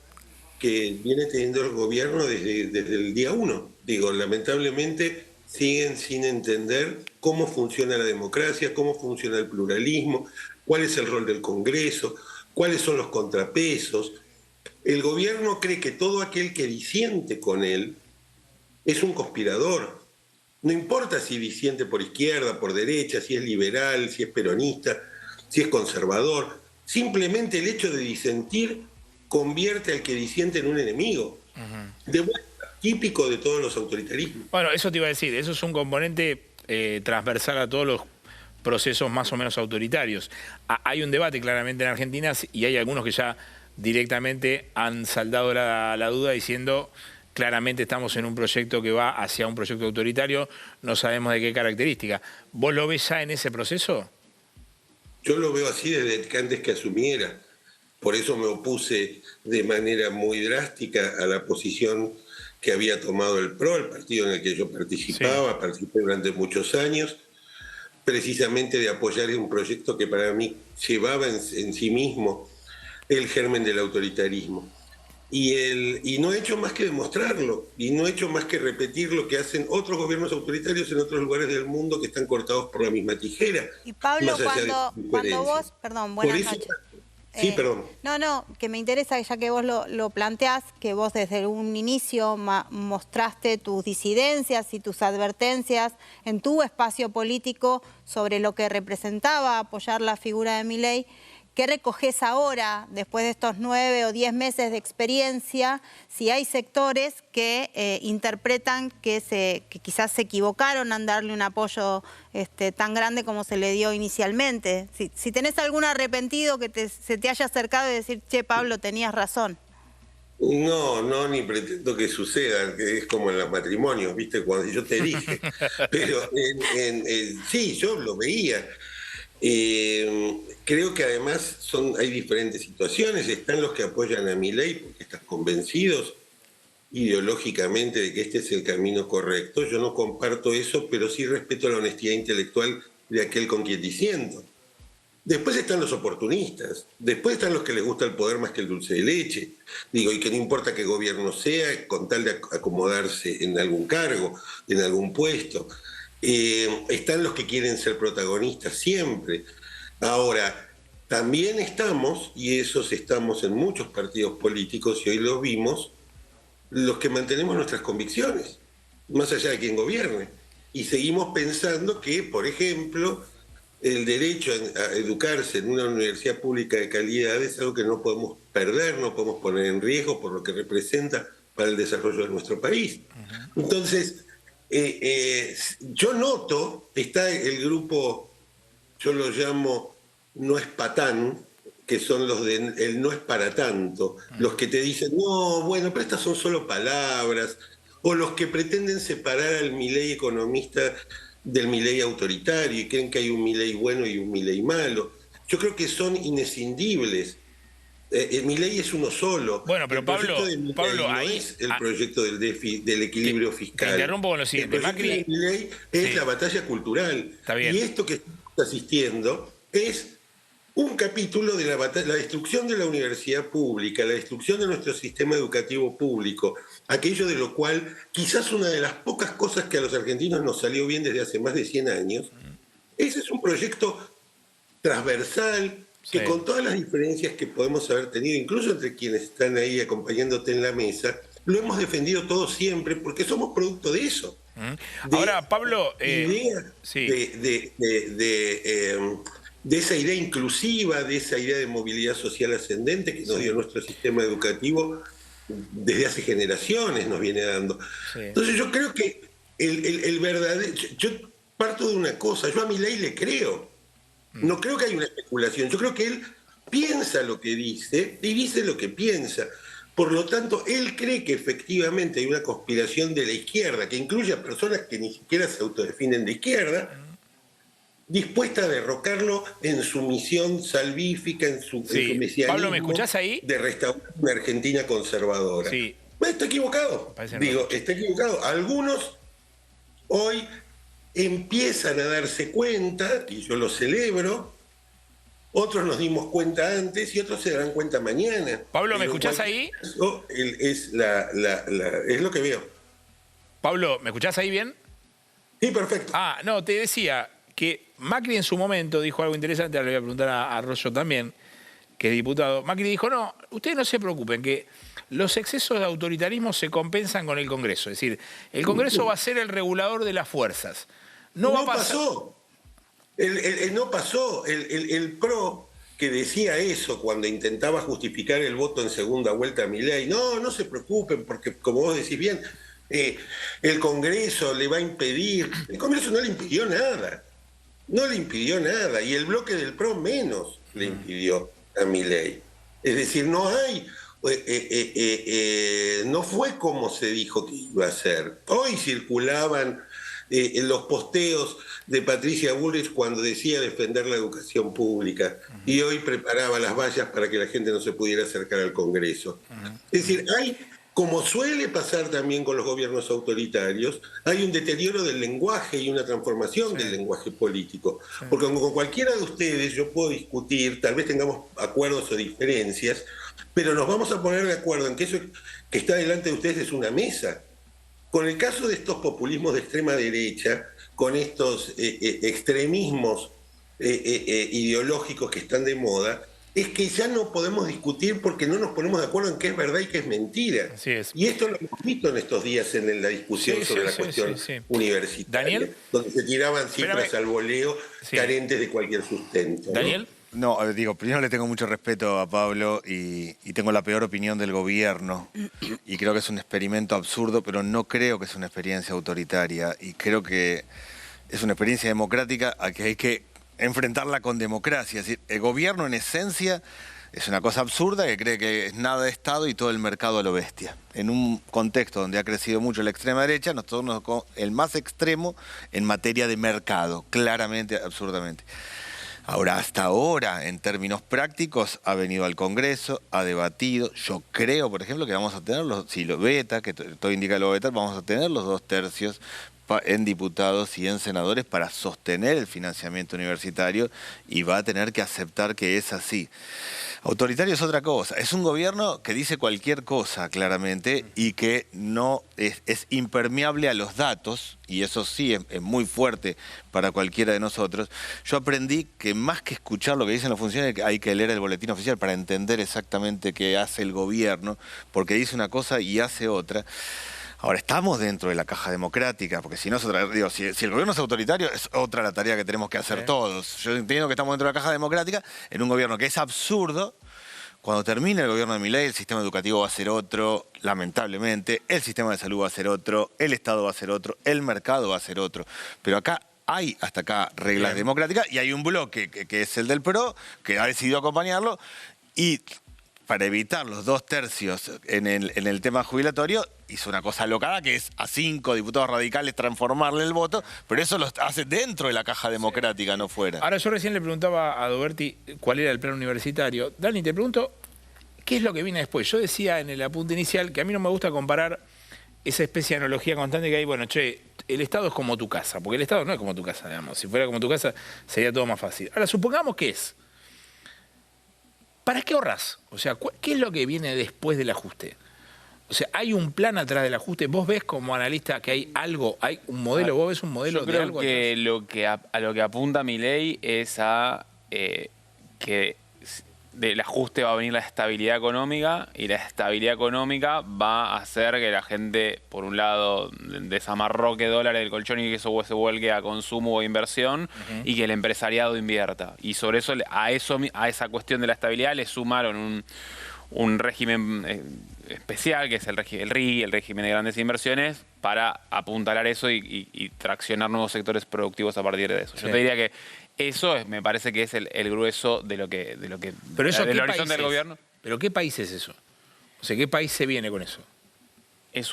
que viene teniendo el gobierno desde el día 1. Digo, lamentablemente siguen sin entender cómo funciona la democracia, cómo funciona el pluralismo, cuál es el rol del Congreso, cuáles son los contrapesos. El gobierno cree que todo aquel que disiente con él es un conspirador. No importa si disiente por izquierda, por derecha, si es liberal, si es peronista, si es conservador. Simplemente el hecho de disentir convierte al que disiente en un enemigo. De vuelta, típico de todos los autoritarismos. Bueno, eso te iba a decir, eso es un componente transversal a todos los procesos más o menos autoritarios. Hay un debate claramente en Argentina y hay algunos que ya directamente han saldado la duda diciendo: claramente estamos en un proyecto que va hacia un proyecto autoritario, no sabemos de qué característica. ¿Vos lo ves ya en ese proceso? Yo lo veo así desde que antes que asumiera. Por eso me opuse de manera muy drástica a la posición que había tomado el PRO, el partido en el que yo participaba, sí. Participé durante muchos años, precisamente de apoyar un proyecto que para mí llevaba en sí mismo el germen del autoritarismo. Y no he hecho más que demostrarlo, y no he hecho más que repetir lo que hacen otros gobiernos autoritarios en otros lugares del mundo que están cortados por la misma tijera. Y Pablo, cuando vos, perdón, buenas noches. Sí, perdón. No, que me interesa, ya que vos lo planteás, que vos desde un inicio mostraste tus disidencias y tus advertencias en tu espacio político sobre lo que representaba apoyar la figura de Milei. ¿Qué recogés ahora, después de estos 9 o 10 meses de experiencia, si hay sectores que interpretan que quizás se equivocaron en darle un apoyo tan grande como se le dio inicialmente? Si tenés algún arrepentido que se te haya acercado y decir: che, Pablo, tenías razón. No, ni pretendo que suceda, que es como en los matrimonios, ¿viste? Cuando yo te dije. Pero sí, yo lo veía. Creo que además hay diferentes situaciones. Están los que apoyan a Milei porque están convencidos ideológicamente de que este es el camino correcto. Yo no comparto eso, pero sí respeto la honestidad intelectual de aquel con quien disiento. Después están los oportunistas, después están los que les gusta el poder más que el dulce de leche. Digo, y que no importa qué gobierno sea, con tal de acomodarse en algún cargo, en algún puesto. Están los que quieren ser protagonistas siempre. Ahora, también estamos, y esos estamos en muchos partidos políticos, y hoy lo vimos, los que mantenemos nuestras convicciones, más allá de quien gobierne. Y seguimos pensando que, por ejemplo, el derecho a educarse en una universidad pública de calidad es algo que no podemos perder, no podemos poner en riesgo por lo que representa para el desarrollo de nuestro país. Entonces, yo noto, está el grupo, yo lo llamo no es patán, que son los de el no es para tanto, los que te dicen: no, bueno, pero estas son solo palabras, o los que pretenden separar al Milei economista del Milei autoritario y creen que hay un Milei bueno y un Milei malo. Yo creo que son inescindibles. Milei es uno solo. Bueno, pero Pablo, no ahí es el proyecto del equilibrio fiscal. Te interrumpo con lo siguiente. El proyecto de Milei es la batalla cultural. Está bien. Y esto que estamos asistiendo es un capítulo de la destrucción de la universidad pública, la destrucción de nuestro sistema educativo público, aquello de lo cual quizás una de las pocas cosas que a los argentinos nos salió bien desde hace más de 100 años. Ese es un proyecto transversal que con todas las diferencias que podemos haber tenido, incluso entre quienes están ahí acompañándote en la mesa, lo hemos defendido todos siempre porque somos producto de eso. Ahora, Pablo... de esa idea inclusiva, de esa idea de movilidad social ascendente que nos dio nuestro sistema educativo desde hace generaciones, nos viene dando. Entonces yo creo que el verdadero... Yo parto de una cosa, yo a Milei le creo. No creo que haya una especulación, yo creo que él piensa lo que dice y dice lo que piensa. Por lo tanto, él cree que efectivamente hay una conspiración de la izquierda, que incluye a personas que ni siquiera se autodefinen de izquierda, dispuesta a derrocarlo en su misión salvífica, en su mesianismo. Pablo, ¿me escuchás ahí? De restaurar una Argentina conservadora. Sí. Bueno, está equivocado. Está equivocado. Algunos hoy empiezan a darse cuenta, y yo lo celebro, otros nos dimos cuenta antes y otros se darán cuenta mañana. Pablo, ¿me escuchás ahí? Eso es lo que veo. Pablo, ¿me escuchás ahí bien? Sí, perfecto. No, te decía que Macri en su momento dijo algo interesante, ahora le voy a preguntar a Rosso también, que es diputado. Macri dijo, no, ustedes no se preocupen, que los excesos de autoritarismo se compensan con el Congreso. Es decir, el Congreso va a ser el regulador de las fuerzas. No pasó. No pasó. El PRO que decía eso cuando intentaba justificar el voto en segunda vuelta a Milei, no se preocupen, porque como vos decís bien, el Congreso le va a impedir. El Congreso no le impidió nada. No le impidió nada. Y el bloque del PRO menos le impidió a Milei. Es decir, no hay... no fue como se dijo que iba a ser. Hoy circulaban en los posteos de Patricia Bullrich cuando decía defender la educación pública y hoy preparaba las vallas para que la gente no se pudiera acercar al Congreso. Es decir, hay, como suele pasar también con los gobiernos autoritarios, hay un deterioro del lenguaje y una transformación del lenguaje político. Porque con cualquiera de ustedes yo puedo discutir, tal vez tengamos acuerdos o diferencias, pero nos vamos a poner de acuerdo en que eso que está delante de ustedes es una mesa. Con el caso de estos populismos de extrema derecha, con estos extremismos ideológicos que están de moda, es que ya no podemos discutir porque no nos ponemos de acuerdo en qué es verdad y qué es mentira. Así es. Y esto lo hemos visto en estos días en la discusión sobre la cuestión universitaria, ¿Daniel? donde se tiraban cifras al voleo carentes de cualquier sustento. ¿Daniel? No, digo, primero le tengo mucho respeto a Pablo y tengo la peor opinión del gobierno y creo que es un experimento absurdo, pero no creo que es una experiencia autoritaria y creo que es una experiencia democrática a que hay que enfrentarla con democracia. Es decir, el gobierno en esencia es una cosa absurda que cree que es nada de Estado y todo el mercado a lo bestia. En un contexto donde ha crecido mucho la extrema derecha, nosotros nos tocó el más extremo en materia de mercado, claramente, absurdamente. Ahora, hasta ahora, en términos prácticos, ha venido al Congreso, ha debatido. Yo creo, por ejemplo, que vamos a tener, si lo veta, que todo indica que lo va a vetar, vamos a tener los 2/3 en diputados y en senadores para sostener el financiamiento universitario y va a tener que aceptar que es así. Autoritario es otra cosa. Es un gobierno que dice cualquier cosa, claramente, y que no es impermeable a los datos, y eso sí es muy fuerte para cualquiera de nosotros. Yo aprendí que más que escuchar lo que dicen los funcionarios, hay que leer el boletín oficial para entender exactamente qué hace el gobierno, porque dice una cosa y hace otra. Ahora, estamos dentro de la caja democrática, porque si no es otra, digo, si el gobierno es autoritario, es otra la tarea que tenemos que hacer todos. Yo entiendo que estamos dentro de la caja democrática en un gobierno que es absurdo. Cuando termine el gobierno de Milei, el sistema educativo va a ser otro, lamentablemente, el sistema de salud va a ser otro, el Estado va a ser otro, el mercado va a ser otro. Pero acá hay hasta acá reglas democráticas y hay un bloque que es el del PRO, que ha decidido acompañarlo y para evitar los 2/3 en el tema jubilatorio, hizo una cosa locada que es a 5 diputados radicales transformarle el voto, pero eso lo hace dentro de la caja democrática, no fuera. Ahora, yo recién le preguntaba a Doberti cuál era el plan universitario. Dani, te pregunto, ¿qué es lo que viene después? Yo decía en el apunte inicial que a mí no me gusta comparar esa especie de analogía constante que hay, bueno, che, el Estado es como tu casa, porque el Estado no es como tu casa, digamos. Si fuera como tu casa sería todo más fácil. Ahora, supongamos que es. ¿para qué ahorrás? O sea, ¿qué es lo que viene después del ajuste? O sea, ¿hay un plan atrás del ajuste? ¿Vos ves como analista que hay algo, hay un modelo, vos ves un modelo de algo? Yo creo que a lo que apunta Milei es a que del ajuste va a venir la estabilidad económica, y la estabilidad económica va a hacer que la gente, por un lado, desamarroque dólares del colchón y que eso se vuelque a consumo o inversión, y que el empresariado invierta. Y sobre eso, a esa cuestión de la estabilidad le sumaron un régimen especial, que es el RI, el régimen de grandes inversiones, para apuntalar eso y traccionar nuevos sectores productivos a partir de eso. Sí. Yo te diría que eso me parece que es el grueso de lo que Pero eso, del horizonte del gobierno. ¿Pero qué país es eso? O sea, ¿qué país se viene con eso? Es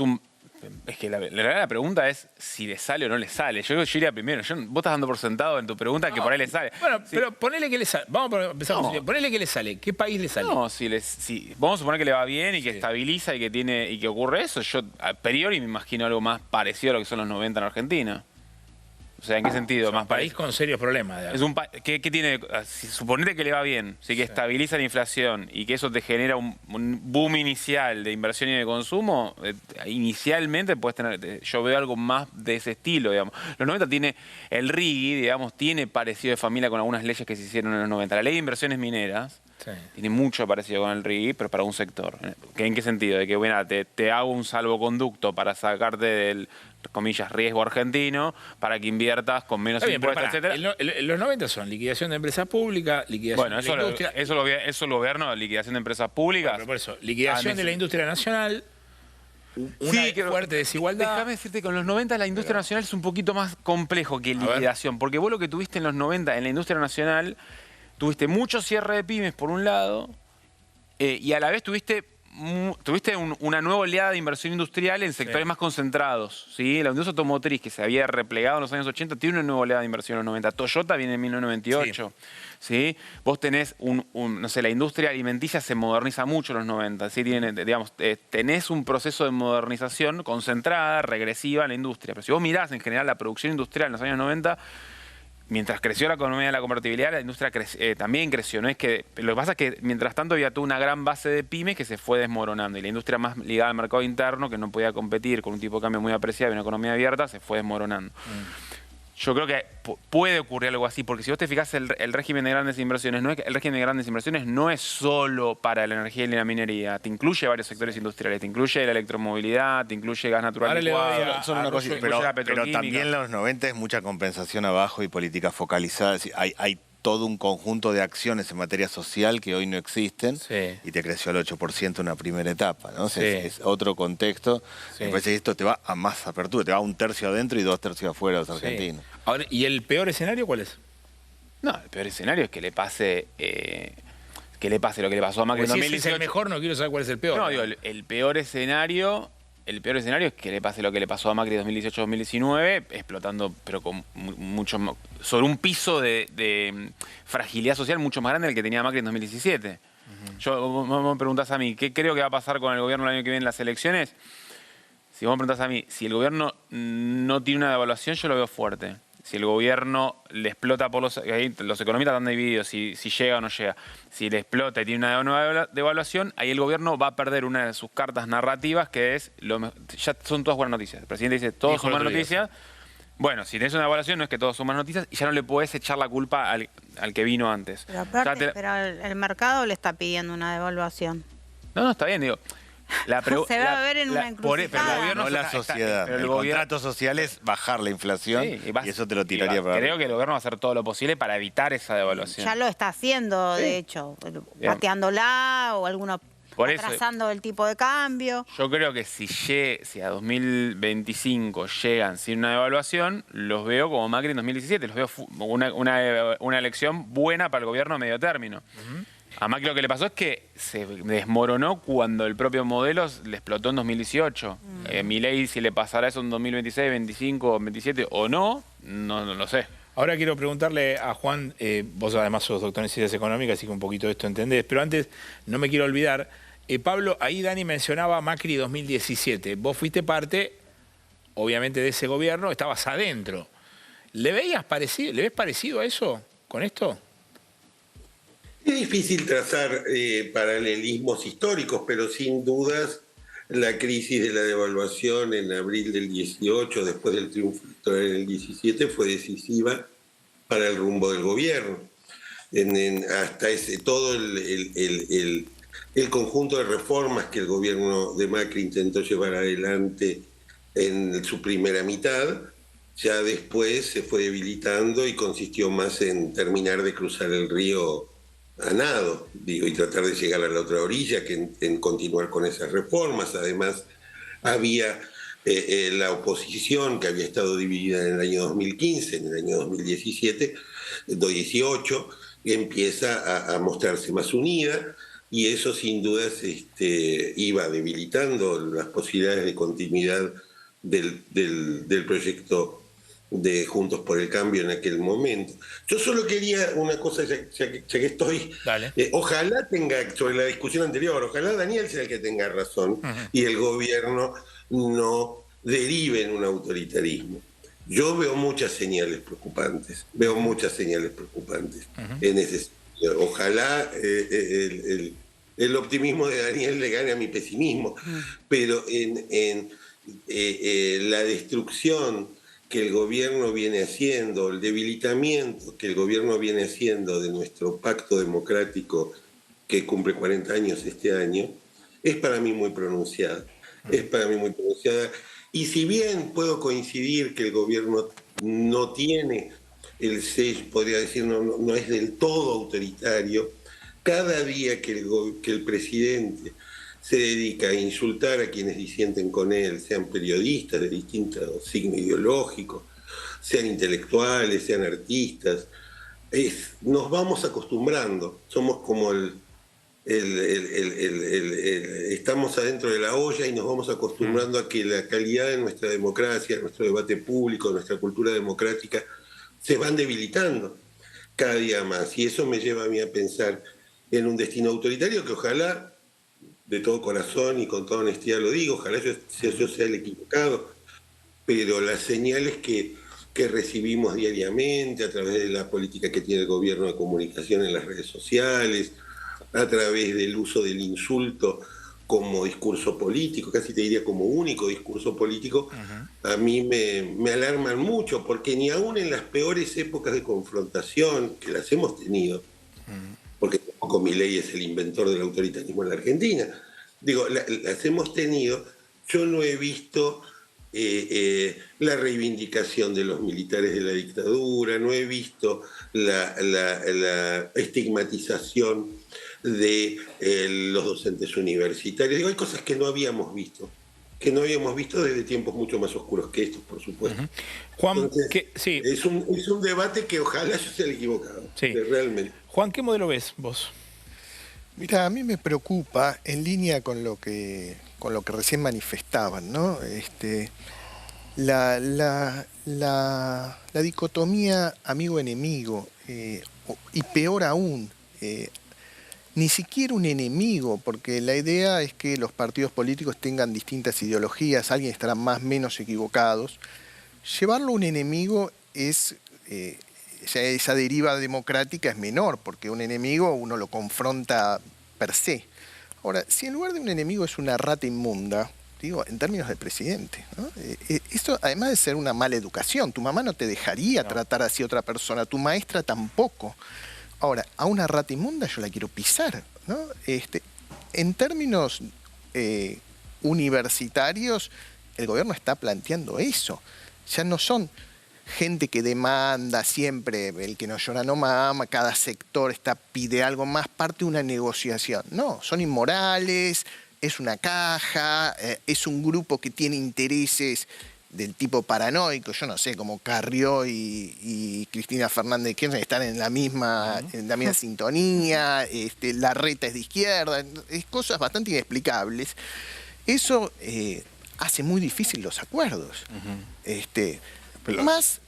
que la pregunta es si le sale o no le sale. Yo iría primero. Vos estás dando por sentado en tu pregunta que por ahí le sale. Bueno, Sí. pero ponele que le sale. Vamos a empezar con eso. Ponele que le sale. ¿Qué país le sale? No, vamos a suponer que le va bien y que estabiliza y que ocurre eso. Yo a priori me imagino algo más parecido a lo que son los 90 en Argentina. O sea, ¿en qué sentido? Más país con serios problemas. Es ¿qué tiene? Suponete que le va bien, ¿sí? Que estabiliza la inflación y que eso te genera un boom inicial de inversión y de consumo. Inicialmente puedes tener, yo veo algo más de ese estilo, digamos. Los 90 tiene, el RIGI, digamos, tiene parecido de familia con algunas leyes que se hicieron en los 90. La ley de inversiones mineras tiene mucho parecido con el RIGI, pero para un sector. ¿En qué sentido? De que, bueno, te hago un salvoconducto para sacarte del, comillas, riesgo argentino, para que inviertas con menos impuestos, etcétera. Los 90 son liquidación de empresas públicas, liquidación de la industria. Eso el gobierno, liquidación de empresas públicas. Pero por eso, liquidación de la industria nacional, una fuerte desigualdad. Déjame decirte que en los 90 la industria nacional es un poquito más complejo que liquidación, porque vos lo que tuviste en los 90 en la industria nacional, tuviste mucho cierre de pymes por un lado, y a la vez tuviste una nueva oleada de inversión industrial en sectores más concentrados, ¿sí? La industria automotriz, que se había replegado en los años 80, tiene una nueva oleada de inversión en los 90. Toyota viene en 1998, ¿sí? Vos tenés no sé, la industria alimenticia se moderniza mucho en los 90, ¿sí? Tenés un proceso de modernización concentrada, regresiva en la industria. Pero si vos mirás en general la producción industrial en los años 90, mientras creció la economía de la convertibilidad, la industria también creció. ¿No? Es que, lo que pasa es que mientras tanto había toda una gran base de pymes que se fue desmoronando. Y la industria más ligada al mercado interno, que no podía competir con un tipo de cambio muy apreciado y una economía abierta, se fue desmoronando. Yo creo que puede ocurrir algo así, porque si vos te fijás, el régimen de grandes inversiones, el régimen de grandes inversiones no es solo para la energía y la minería, te incluye varios sectores industriales, te incluye la electromovilidad, te incluye gas natural licuado, pero también en los 90 es mucha compensación abajo y políticas focalizadas. Hay todo un conjunto de acciones en materia social que hoy no existen, y te creció al 8% en una primera etapa, ¿no? Es otro contexto. Me parece que esto te va a más apertura, te va a 1/3 adentro y 2/3 afuera de los argentinos. Ahora, ¿y el peor escenario cuál es? No, el peor escenario es que le pase lo que le pasó a Macri en 2018. Si es el mejor, no quiero saber cuál es el peor. No, digo, el peor escenario es que le pase lo que le pasó a Macri 2018-2019, explotando, pero con mucho sobre un piso de fragilidad social mucho más grande del que tenía Macri en 2017. Vos me preguntás a mí, ¿qué creo que va a pasar con el gobierno el año que viene en las elecciones? Si vos me preguntás a mí, si el gobierno no tiene una devaluación, yo lo veo fuerte. Si el gobierno le explota por los economistas están divididos, si llega o no llega. Si le explota y tiene una nueva devaluación, ahí el gobierno va a perder una de sus cartas narrativas, que es, ya son todas buenas noticias. El presidente dice, todas son buenas noticias. Bueno, si tenés una devaluación, no es que todos son buenas noticias, y ya no le podés echar la culpa al que vino antes. Pero aparte, el mercado le está pidiendo una devaluación. No, está bien, digo. Se va a ver en una encrucijada. No la sociedad. El contrato social es bajar la inflación, y eso te lo tiraría para... Creo que el gobierno va a hacer todo lo posible para evitar esa devaluación. Ya lo está haciendo, de hecho, pateándola o alguno atrasando el tipo de cambio. Yo creo que si a 2025 llegan sin una devaluación, los veo como Macri en 2017. Los veo una elección buena para el gobierno a medio término. A Macri lo que le pasó es que se desmoronó cuando el propio modelo le explotó en 2018. Milei, si le pasará eso en 2026, 25, 27 o no lo sé. Ahora quiero preguntarle a Juan, vos además sos doctor en ciencias económicas, así que un poquito de esto entendés, pero antes no me quiero olvidar, Pablo, ahí Dani mencionaba Macri 2017. Vos fuiste parte, obviamente, de ese gobierno, estabas adentro. ¿Le ves parecido a eso con esto? Es difícil trazar paralelismos históricos, pero sin dudas la crisis de la devaluación en abril del 18, después del triunfo electoral en el 17, fue decisiva para el rumbo del gobierno. Hasta todo el conjunto de reformas que el gobierno de Macri intentó llevar adelante en su primera mitad, ya después se fue debilitando y consistió más en terminar de cruzar el río a nado, y tratar de llegar a la otra orilla que en continuar con esas reformas. Además, había la oposición que había estado dividida en el año 2015, en el año 2017, 2018, empieza a mostrarse más unida, y eso sin dudas iba debilitando las posibilidades de continuidad del proyecto de Juntos por el Cambio en aquel momento. Yo solo quería una cosa, ya que estoy, ojalá tenga, sobre la discusión anterior, ojalá Daniel sea el que tenga razón y el gobierno no derive en un autoritarismo. Yo veo muchas señales preocupantes, en ese sentido. Ojalá el optimismo de Daniel le gane a mi pesimismo, pero en la destrucción que el gobierno viene haciendo, el debilitamiento que el gobierno viene haciendo de nuestro pacto democrático que cumple 40 años este año, es para mí muy pronunciada. Y si bien puedo coincidir que el gobierno no tiene el sello, podría decir, no es del todo autoritario, cada día que el presidente se dedica a insultar a quienes disienten con él, sean periodistas de distinto signo ideológico, sean intelectuales, sean artistas, nos vamos acostumbrando. Somos como estamos adentro de la olla y nos vamos acostumbrando a que la calidad de nuestra democracia, nuestro debate público, nuestra cultura democrática, se van debilitando cada día más. Y eso me lleva a mí a pensar en un destino autoritario que ojalá, de todo corazón y con toda honestidad lo digo, ojalá yo sea el equivocado, pero las señales que recibimos diariamente a través de la política que tiene el gobierno de comunicación en las redes sociales, a través del uso del insulto como discurso político, casi te diría como único discurso político, a mí me alarman mucho, porque ni aún en las peores épocas de confrontación, que las hemos tenido, porque tampoco Milei es el inventor del autoritarismo en la Argentina, digo, las hemos tenido, yo no he visto la reivindicación de los militares de la dictadura, no he visto la estigmatización de los docentes universitarios. Digo, hay cosas que no habíamos visto desde tiempos mucho más oscuros que estos, por supuesto. Juan, entonces, sí. es un debate que ojalá yo sea el equivocado, realmente. Juan, ¿qué modelo ves vos? Mira, a mí me preocupa, en línea con lo que recién manifestaban, ¿no? La dicotomía amigo-enemigo, y peor aún, ni siquiera un enemigo, porque la idea es que los partidos políticos tengan distintas ideologías, alguien estará más o menos equivocados. Llevarlo a un enemigo es, esa deriva democrática es menor, porque un enemigo uno lo confronta per se. Ahora, si en lugar de un enemigo es una rata inmunda, digo, en términos del presidente, ¿no? Esto, además de ser una mala educación, tu mamá no te dejaría tratar así a otra persona, tu maestra tampoco. Ahora, a una rata inmunda yo la quiero pisar, ¿no? En términos universitarios, el gobierno está planteando eso. Ya no son gente que demanda siempre, el que no llora no mama, cada sector pide algo más, parte de una negociación. No, son inmorales, es una caja, es un grupo que tiene intereses del tipo paranoico, yo no sé, como Carrió y Cristina Fernández de Kirchner están en la misma sintonía, Larreta es de izquierda, es cosas bastante inexplicables. Eso hace muy difícil los acuerdos. Más,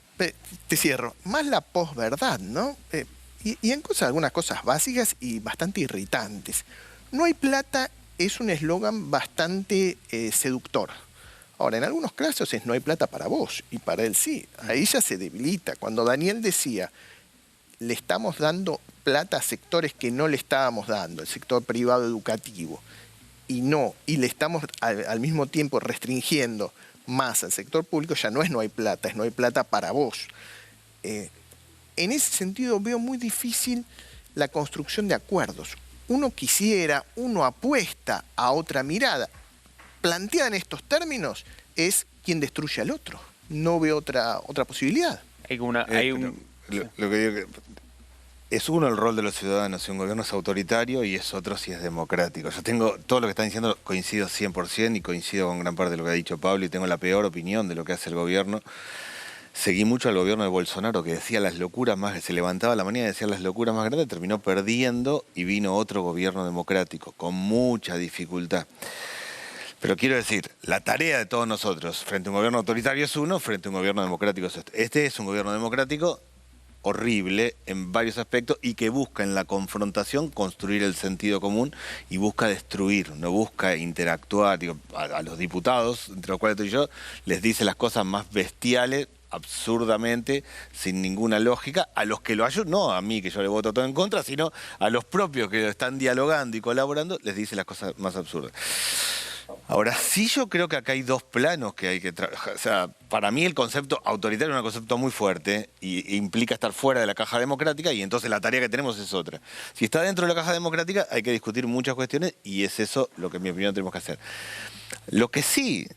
te cierro, más la posverdad, ¿no? Y en algunas cosas básicas y bastante irritantes. No hay plata es un eslogan bastante seductor. Ahora, en algunos casos es no hay plata para vos, y para él sí. Ahí ya se debilita. Cuando Daniel decía, le estamos dando plata a sectores que no le estábamos dando, el sector privado educativo, y le estamos al mismo tiempo restringiendo más al sector público, ya no hay plata, es no hay plata para vos. En ese sentido veo muy difícil la construcción de acuerdos. Uno apuesta a otra mirada. Planteada en estos términos es quien destruye al otro. No veo otra posibilidad. Lo que digo que es uno el rol de los ciudadanos, si un gobierno es autoritario, y es otro si es democrático. Yo tengo, todo lo que están diciendo coincido 100% y coincido con gran parte de lo que ha dicho Pablo, y tengo la peor opinión de lo que hace el gobierno. Seguí mucho al gobierno de Bolsonaro, que decía las locuras más, se levantaba a la mañana y decía las locuras más grandes, terminó perdiendo y vino otro gobierno democrático, con mucha dificultad. Pero quiero decir, la tarea de todos nosotros frente a un gobierno autoritario es uno, frente a un gobierno democrático es otro. Este es un gobierno democrático horrible en varios aspectos y que busca en la confrontación construir el sentido común y busca destruir, no busca interactuar. Digo, a los diputados, entre los cuales estoy yo, les dice las cosas más bestiales, absurdamente, sin ninguna lógica, a los que lo ayudan, no a mí que yo le voto todo en contra, sino a los propios que están dialogando y colaborando, les dice las cosas más absurdas. Ahora, sí yo creo que acá hay dos planos que hay que trabajar. O sea, para mí el concepto autoritario es un concepto muy fuerte e implica estar fuera de la caja democrática, y entonces la tarea que tenemos es otra. Si está dentro de la caja democrática hay que discutir muchas cuestiones y es eso lo que en mi opinión tenemos que hacer. Lo que sí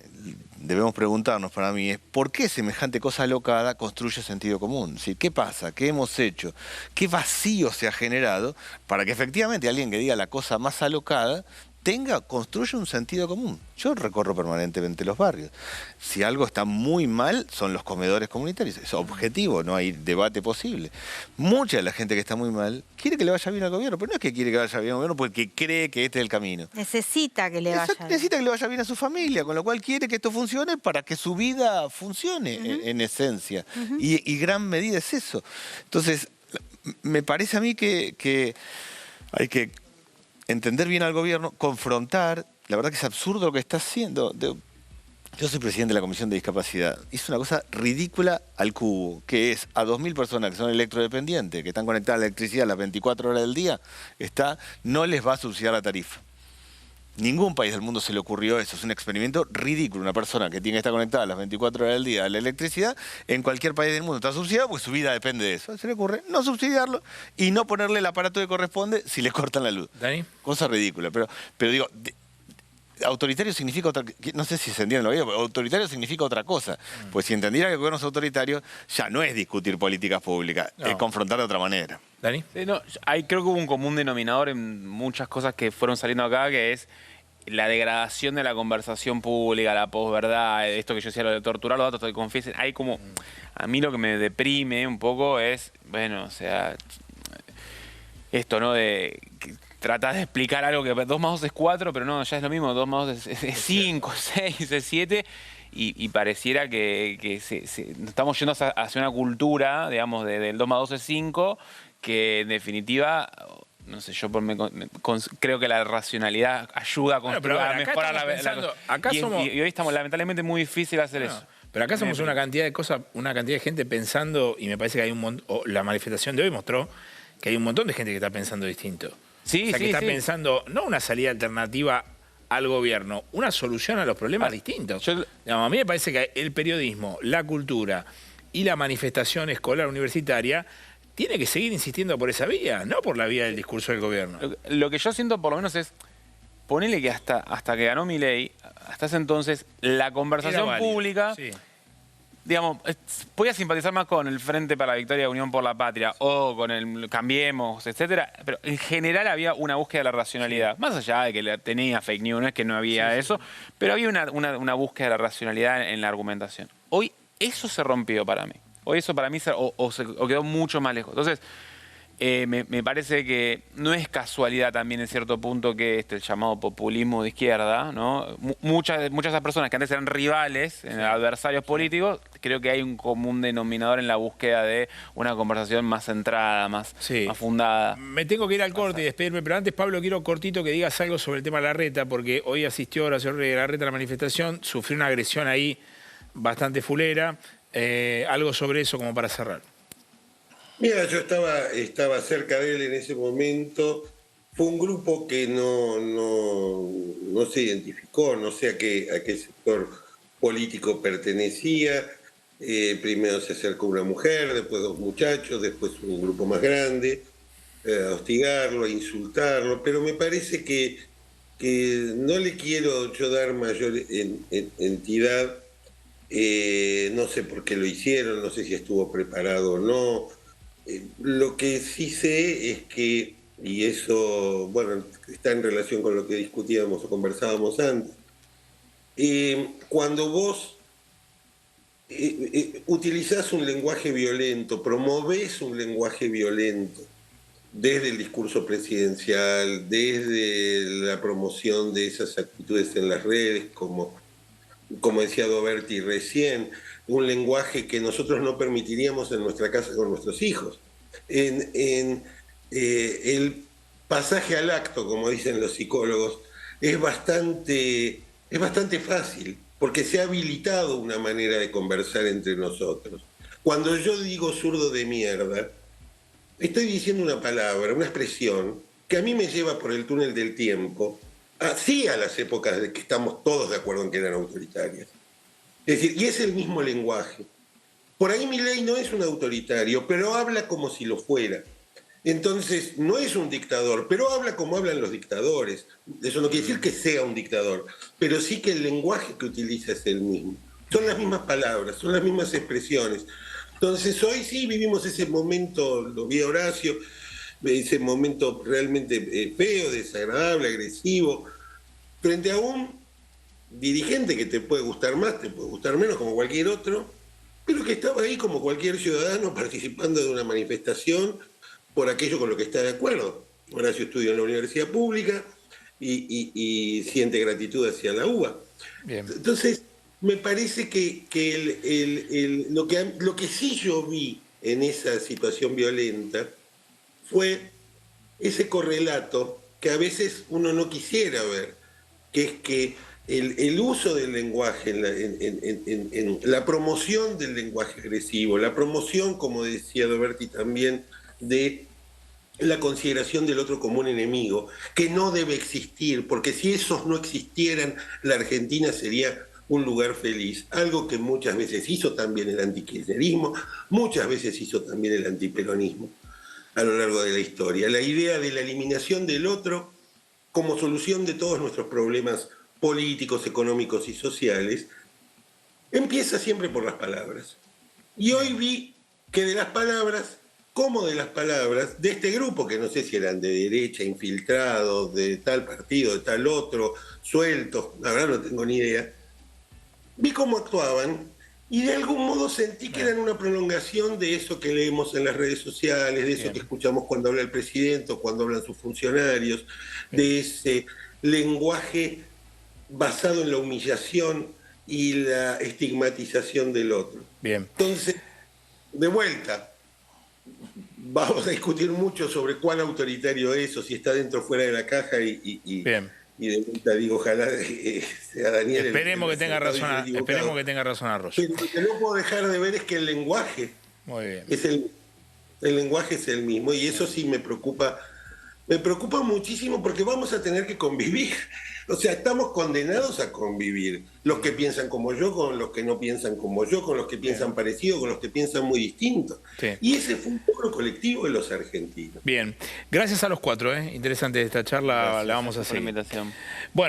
debemos preguntarnos para mí es ¿por qué semejante cosa alocada construye sentido común? ¿Sí? ¿Qué pasa? ¿Qué hemos hecho? ¿Qué vacío se ha generado para que efectivamente alguien que diga la cosa más alocada construye un sentido común? Yo recorro permanentemente los barrios. Si algo está muy mal, son los comedores comunitarios. Es objetivo, no hay debate posible. Mucha de la gente que está muy mal quiere que le vaya bien al gobierno, pero no es que quiere que vaya bien al gobierno porque cree que este es el camino. Necesita que le vaya bien. Necesita que le vaya bien a su familia, con lo cual quiere que esto funcione para que su vida funcione, en esencia. Y gran medida es eso. Entonces, me parece a mí que hay que entender bien al gobierno, confrontar. La verdad que es absurdo lo que está haciendo. Yo soy presidente de la Comisión de Discapacidad. Hizo una cosa ridícula al cubo, que es a 2.000 personas que son electrodependientes, que están conectadas a la electricidad las 24 horas del día, no les va a subsidiar la tarifa. Ningún país del mundo se le ocurrió eso. Es un experimento ridículo. Una persona que tiene que estar conectada las 24 horas del día a la electricidad, en cualquier país del mundo está subsidiada porque su vida depende de eso. Se le ocurre no subsidiarlo y no ponerle el aparato que corresponde si le cortan la luz. ¿Dani? Cosa ridícula. Pero digo, autoritario significa otra... No sé si se entiende lo que digo, pero autoritario significa otra cosa. Pues si entendiera que el gobierno es autoritario, ya no es discutir políticas públicas, es confrontar de otra manera. ¿Dani? Sí, no, creo que hubo un común denominador en muchas cosas que fueron saliendo acá, que es la degradación de la conversación pública, la posverdad, esto que yo decía, lo de torturar los datos, que confiesen. Hay como... A mí lo que me deprime un poco es, bueno, o sea, esto, ¿no? De... Tratás de explicar algo que 2 más 2 es 4, pero no, ya es lo mismo, 2 más 2 es 5, 6, es 7, y pareciera que estamos yendo hacia una cultura, digamos, del 2 más 2 es 5, que en definitiva, no sé, yo creo que la racionalidad ayuda a construir, a mejorar y hoy estamos lamentablemente muy difícil hacer eso. Pero acá somos una cantidad de cosas, una cantidad de gente pensando, y me parece que hay un montón, la manifestación de hoy mostró que hay un montón de gente que está pensando distinto. Sí, o sea, que está pensando, no una salida alternativa al gobierno, una solución a los problemas distintos. A mí me parece que el periodismo, la cultura y la manifestación escolar universitaria tiene que seguir insistiendo por esa vía, no por la vía del discurso del gobierno. Lo que yo siento por lo menos es, ponele que hasta que ganó Milei, hasta ese entonces, la conversación pública... Sí. Digamos, podía simpatizar más con el Frente para la Victoria de Unión por la Patria o con el Cambiemos, etcétera, pero en general había una búsqueda de la racionalidad. Más allá de que tenía fake news, no es que no había eso, pero había una búsqueda de la racionalidad en la argumentación. Hoy eso se rompió para mí. Hoy eso para mí o quedó mucho más lejos. Entonces, me parece que no es casualidad también en cierto punto que el llamado populismo de izquierda, ¿no? Muchas de esas personas que antes eran rivales, adversarios políticos, creo que hay un común denominador en la búsqueda de una conversación más centrada, más fundada. Me tengo que ir al corte y despedirme, pero antes, Pablo, quiero cortito que digas algo sobre el tema de Larreta, porque hoy asistió Horacio Larreta a la manifestación, sufrió una agresión ahí bastante fulera. Algo sobre eso como para cerrar. Mira, yo estaba cerca de él en ese momento. Fue un grupo que no se identificó, no sé a qué sector político pertenecía. Primero se acercó una mujer, después dos muchachos, después un grupo más grande, a hostigarlo, a insultarlo, pero me parece que no le quiero yo dar mayor entidad. No sé por qué lo hicieron, no sé si estuvo preparado o no. Lo que sí sé es que, y eso, bueno, está en relación con lo que discutíamos o conversábamos antes, cuando vos utilizás un lenguaje violento, promovés un lenguaje violento, desde el discurso presidencial, desde la promoción de esas actitudes en las redes, como decía Doberti recién, un lenguaje que nosotros no permitiríamos en nuestra casa con nuestros hijos. El pasaje al acto, como dicen los psicólogos, es bastante fácil, porque se ha habilitado una manera de conversar entre nosotros. Cuando yo digo zurdo de mierda, estoy diciendo una palabra, una expresión, que a mí me lleva por el túnel del tiempo, así a las épocas de que estamos todos de acuerdo en que eran autoritarias. Es decir, y es el mismo lenguaje. Por ahí Milei no es un autoritario, pero habla como si lo fuera. Entonces, no es un dictador, pero habla como hablan los dictadores. Eso no quiere decir que sea un dictador, pero sí que el lenguaje que utiliza es el mismo. Son las mismas palabras, son las mismas expresiones. Entonces, hoy sí vivimos ese momento, lo vi a Horacio, ese momento realmente feo, desagradable, agresivo, frente a un dirigente que te puede gustar más, te puede gustar menos, como cualquier otro, pero que estaba ahí como cualquier ciudadano participando de una manifestación por aquello con lo que está de acuerdo. Horacio estudia en la universidad pública y siente gratitud hacia la UBA. Bien. Entonces, me parece que lo que sí yo vi en esa situación violenta fue ese correlato que a veces uno no quisiera ver, que es que el uso del lenguaje, en la promoción del lenguaje agresivo, la promoción, como decía Doberti también, de la consideración del otro como un enemigo, que no debe existir, porque si esos no existieran, la Argentina sería un lugar feliz, algo que muchas veces hizo también el antikirchnerismo, muchas veces hizo también el antiperonismo a lo largo de la historia. La idea de la eliminación del otro como solución de todos nuestros problemas políticos, económicos y sociales, empieza siempre por las palabras. Y hoy vi que de las palabras, como de las palabras, de este grupo, que no sé si eran de derecha, infiltrados, de tal partido, de tal otro, sueltos, la verdad no tengo ni idea, vi cómo actuaban y de algún modo sentí que eran una prolongación de eso que leemos en las redes sociales, de eso que escuchamos cuando habla el presidente o cuando hablan sus funcionarios, de ese lenguaje basado en la humillación y la estigmatización del otro. Bien. Entonces, de vuelta, vamos a discutir mucho sobre cuán autoritario es o si está dentro o fuera de la caja y de vuelta digo, ojalá sea Daniel. Esperemos que tenga razón Arroyo. Pero lo que no puedo dejar de ver es que el lenguaje es el lenguaje es el mismo y eso sí me preocupa muchísimo porque vamos a tener que convivir. O sea, estamos condenados a convivir. Los que piensan como yo, con los que no piensan como yo, con los que piensan parecido, con los que piensan muy distinto. Sí. Y ese fue un logro colectivo de los argentinos. Bien. Gracias a los cuatro. Interesante esta charla, la vamos a seguir. Bueno.